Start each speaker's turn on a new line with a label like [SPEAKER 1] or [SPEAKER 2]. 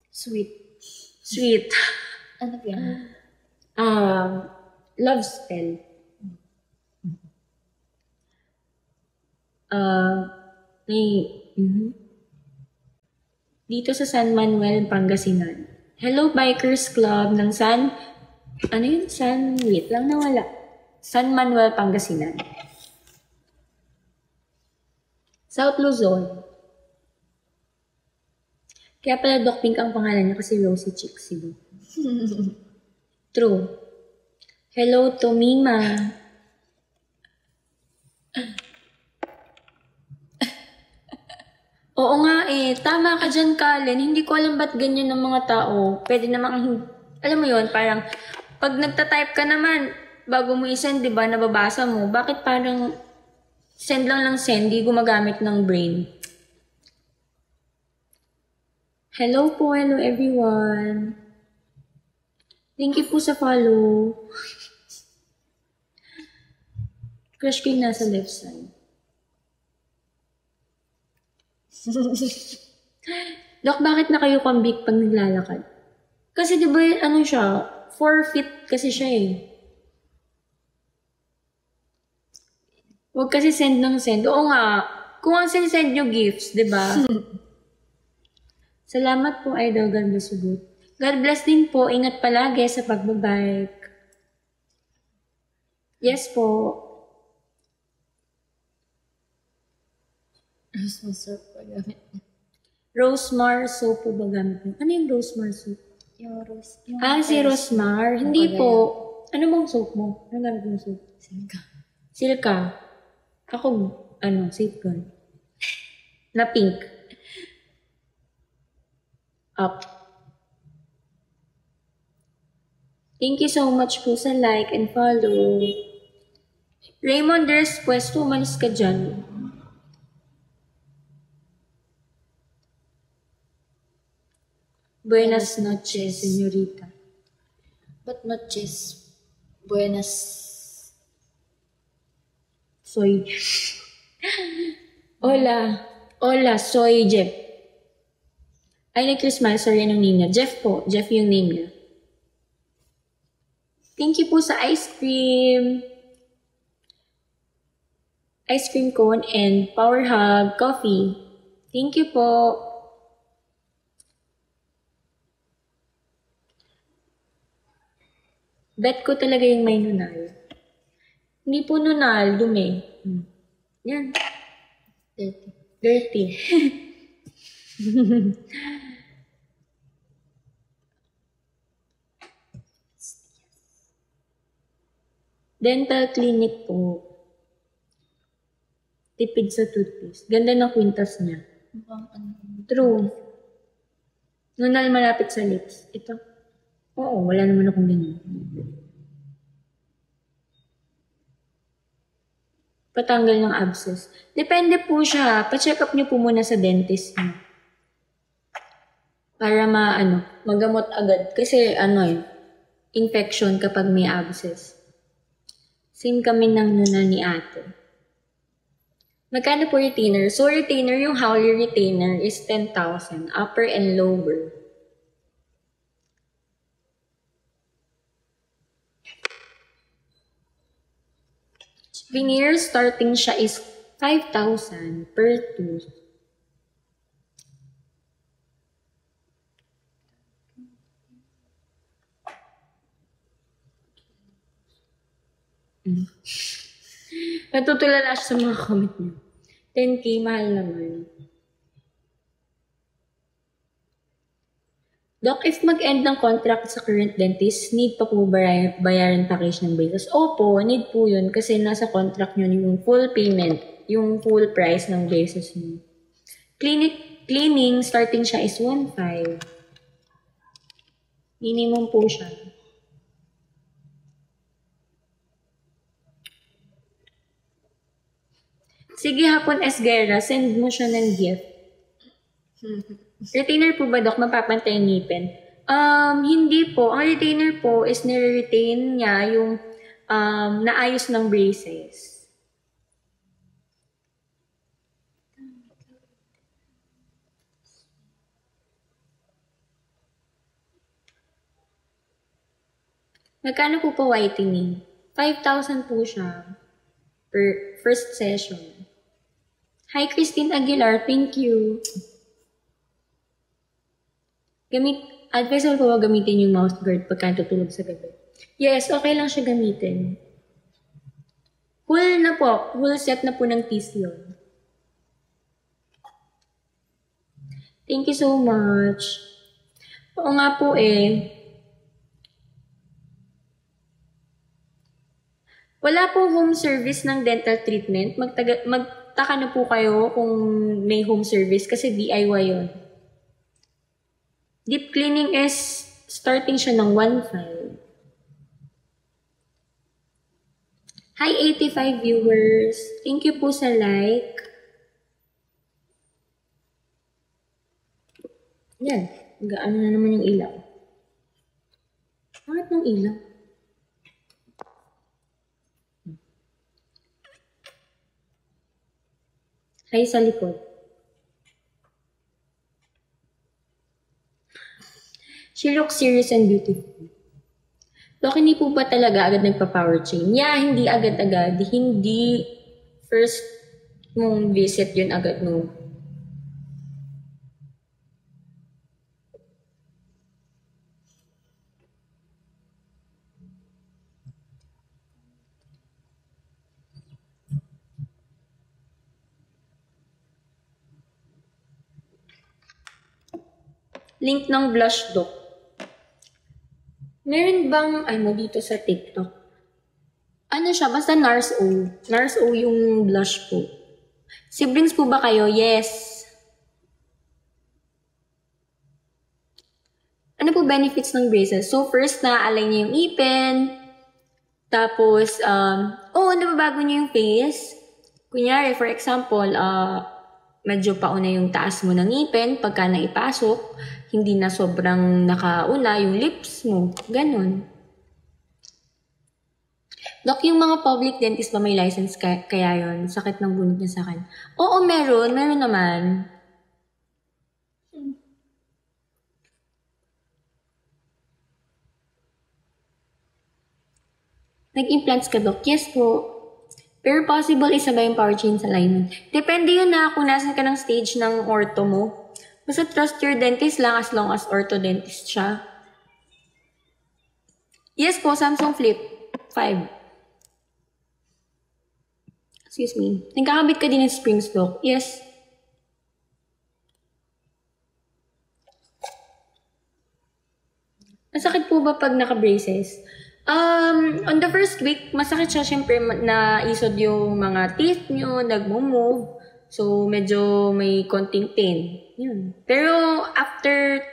[SPEAKER 1] Sweet.
[SPEAKER 2] Sweet.
[SPEAKER 1] Ano ba yan?
[SPEAKER 2] Love spell. Dito sa San Manuel, Pangasinan. Hello, Bikers Club ng wait lang, nawala. San Manuel, Pangasinan. South Luzon. Kaya pala Doc Pink ang pangalan niya kasi Rosie Chicks, diba? True. Hello, Tomima. Oo nga tama ka dyan, Kalen. Hindi ko alam ba't ganyan ng mga tao. Pwede namang, alam mo yon parang, pag nagta-type ka naman, bago mo i-send, di ba, nababasa mo, bakit parang, send lang send, di gumagamit ng brain. Hello po, hello everyone. Thank you po sa follow. Crush ko yung nasa left side. Dok, bakit na kayo kambik pag naglalakad? Kasi di ba, 4 feet kasi siya Huwag kasi send ng send. Oo nga, kung ang send nyo gifts, di ba? Salamat po, Idol. God bless you both. God bless din po. Ingat palagi sa pagbabike. Yes po.
[SPEAKER 1] Rosemar soap pa gamit.
[SPEAKER 2] Rosemar soap po ba gamit niyo? Ano yung Rosemar soap?
[SPEAKER 1] Yung rose.
[SPEAKER 2] Si Rosmar. Hindi po. Ano bang soap mo? Ano gamit mo soap? Silka. Ako, safeguard. Na pink. Up. Thank you so much po sa like and follow. Raymond Dres Puesto, umalis ka dyan. Buenas noches, señorita.
[SPEAKER 1] But noches. Buenas.
[SPEAKER 2] Soy. Hola, soy Jeff. Ay, nag-Christmas, sorry, anong name niya? Jeff po. Jeff yung name niya. Thank you po sa ice cream. Ice cream cone and Power Hug coffee. Thank you po. Bet ko talaga yung may nunal. Hindi po nunal, dumi. Yan. Dirty. Dental clinic po. Tipid sa toothpaste. Ganda ng kwintas niya. True. Nunal malapit sa lips. Ito. Oo, wala naman akong ganyan. Patanggal ng abscess. Depende po siya. Pa-check up niyo po muna sa dentist niyo. Para magamot agad. Kasi infection kapag may abscess. Same kami ng nunal ni ate. Magkano po retainer? So retainer, yung Howley retainer is 10,000. Upper and lower. Veneer, starting siya is 5,000 per tooth. Natutulala siya sa mga comment niyo. 10K, mahal naman. Doc, if mag-end ng contract sa current dentist, need pa po bayaran package ng braces? Opo, need po yun kasi nasa contract nyo yung full payment, yung full price ng braces nyo. Cleaning, starting siya is 1.5. Minimum po siya. Sige, Hapon Esguerra, send mo siya ng gift. Retainer po ba, Doc? Mapapantay yung ngipin? Hindi po. Ang retainer po is nire-retain niya yung naayos ng braces. Magkano po pa whitening? 5,000 po siya per first session. Hi, Christine Aguilar. Thank you. Advisable po ba gamitin yung mouth guard pagka tutulog sa gabi? Yes, okay lang siya gamitin. Full na po. Full set na po ng teeth yun. Thank you so much. Oo nga po eh. Wala pong home service ng dental treatment. Magtaka na po kayo kung may home service kasi DIY yun. Deep cleaning is starting siya ng 1.5. Hi 85 viewers. Thank you po sa like. Yan. Gaano na naman yung ilaw. Bakit ng ilaw? Hi sa likod. She looks serious and beautiful. Dok, hindi po ba talaga agad nagpa-power chain? Yeah, hindi agad-agad. Hindi first mong visit yun agad, no. Link ng blush, Dok. Meron bang, dito sa TikTok? Ano siya? Basta NARS O. NARS O yung blush po. Siblings po ba kayo? Yes. Ano po benefits ng braces? So, first, na-align niya yung ipin. Tapos, nababago niya yung face. Kunyari, for example, medyo pauna yung taas mo ng ipin pagka naipasok. Hindi na sobrang nakauna yung lips mo. Ganon. Dok, yung mga public dentist ba may license kaya yun? Sakit ng bunot niya sa akin. Oo, meron. Meron naman. Nag-implants ka, Dok? Yes po. Pero possible isa ba yung power chain sa alignment? Depende yun na kung nasan ka ng stage ng ortho mo. Basta trust your dentist lang as long as orthodontist siya. Yes po, Samsung Flip 5. Excuse me. Nagkakabit ka din ng springs, Dok? Yes. Masakit po ba pag naka-braces? On the first week, masakit siya syempre na isod yung mga teeth nyo, nagmo-move. So, medyo may konting pain. Yun. Pero, after